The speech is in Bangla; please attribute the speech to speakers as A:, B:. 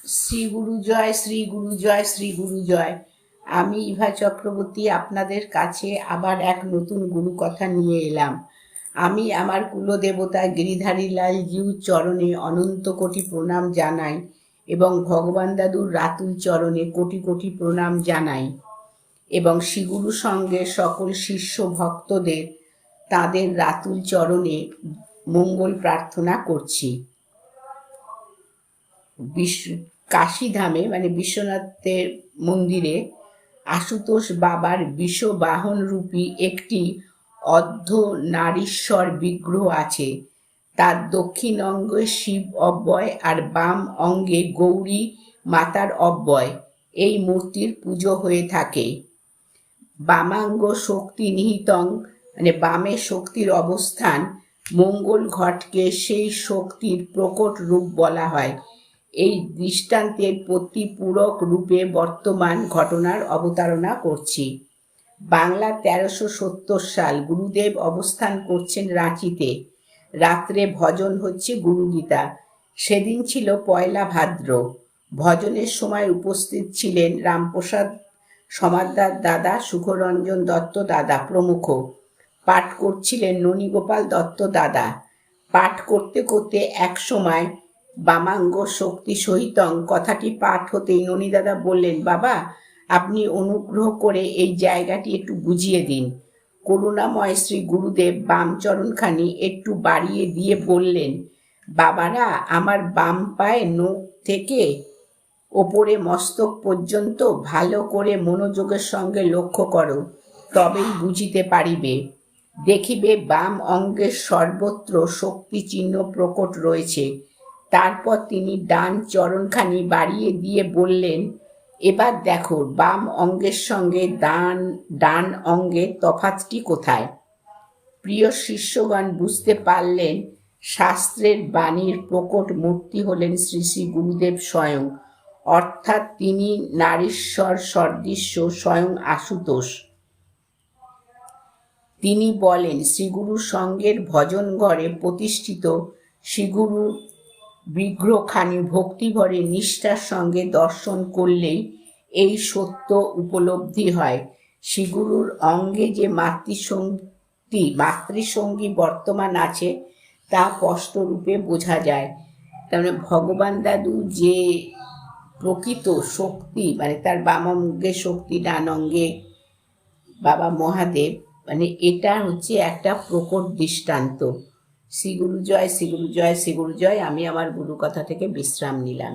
A: শ্রী গুরু জয়, শ্রী গুরু জয়, শ্রী গুরু জয়। আমি ইভা চক্রবর্তী আপনাদের কাছে আবার এক নতুন গুরু কথা নিয়ে এলাম। আমি আমার কুলদেবতা গিরিধারী লাল জিউ চরণে অনন্ত কোটি প্রণাম জানাই এবং ভগবান দাদুর রাতুল চরণে কোটি কোটি প্রণাম জানাই এবং শ্রীগুরু সঙ্গে সকল শিষ্য ভক্তদের তাদের রাতুল চরণে মঙ্গল প্রার্থনা করছি। কাশীধামে মানে বিশ্বনাথের মন্দিরে আশুতোষ বাবার বিষবাহন রূপী একটি অর্ধনারীশ্বর বিগ্রহ আছে। তার দক্ষিণ অঙ্গে শিব অব্যয় আর বাম অঙ্গে গৌরী মাতার অব্যয়। এই মূর্তির পুজো হয়ে থাকে। বামাঙ্গ শক্তি নিহিতং মানে বামে শক্তির অবস্থান, মঙ্গল ঘটকে সেই শক্তির প্রকট রূপ বলা হয়। এই দৃষ্টান্তের প্রতিপূরক রূপে বর্তমান ঘটনার অবতারণা করছি। বাংলা 1370 সাল। গুরুদেব অবস্থান করছেন রাঁচিতে। রাত্রে ভজন হচ্ছে গুরুগীতা। সেদিন ছিল পয়লা ভাদ্র। ভজনের সময় উপস্থিত ছিলেন রামপ্রসাদ সমাদ্দার দাদা, সুখরঞ্জন দত্ত দাদা প্রমুখ। পাঠ করছিলেন ননীগোপাল দত্ত দাদা। পাঠ করতে করতে এক সময় বামাঙ্গ শক্তি সহিতং কথাটি পাঠ হতেই ননী দাদা বললেন, বাবা আপনি অনুগ্রহ করে এই জায়গাটি একটু বুঝিয়ে দিন। করুণাময় শ্রী গুরুদেব বাম চরণখানি একটু বাড়িয়ে দিয়ে বললেন, বাবারা আমার বাম পায়ে নখ থেকে ওপরে মস্তক পর্যন্ত ভালো করে মনোযোগের সঙ্গে লক্ষ্য করো, তবেই বুঝিতে পারিবে। দেখিবে বাম অঙ্গের সর্বত্র শক্তি চিহ্ন প্রকট রয়েছে। তারপর তিনি ডান চরণখানি বাড়িয়ে দিয়ে বললেন, এবার দেখো বাম অঙ্গের সঙ্গে ডান অঙ্গের তফাৎটি কোথায়। প্রিয় শিষ্যগণ বুঝতে পারলেন শাস্ত্রের বাণীর প্রকট মূর্তি হলেন শ্রী শ্রী গুরুদেব স্বয়ং, অর্থাৎ তিনি নারীশ্বর সদৃশ্য স্বয়ং আশুতোষ। তিনি বলেন, শ্রীগুরু সঙ্গের ভজন ঘরে প্রতিষ্ঠিত শ্রীগুরু বিগ্রহখানি ভক্তিভরে নিষ্ঠার সঙ্গে দর্শন করলেই এই সত্য উপলব্ধি হয়। শ্রীগুরুর অঙ্গে যে মাতৃসঙ্গী বর্তমান আছে তা স্পষ্টরূপে বোঝা যায়। তার মানে ভগবান দাদু যে প্রকৃত শক্তি, মানে তার বাম অঙ্গে শক্তি, ডান অঙ্গে বাবা মহাদেব, মানে এটা হচ্ছে একটা প্রকট দৃষ্টান্ত। শ্রী গুরু জয়, শ্রী গুরু জয়, শ্রী গুরু জয়। আমি আমার গুরু কথা থেকে বিশ্রাম নিলাম।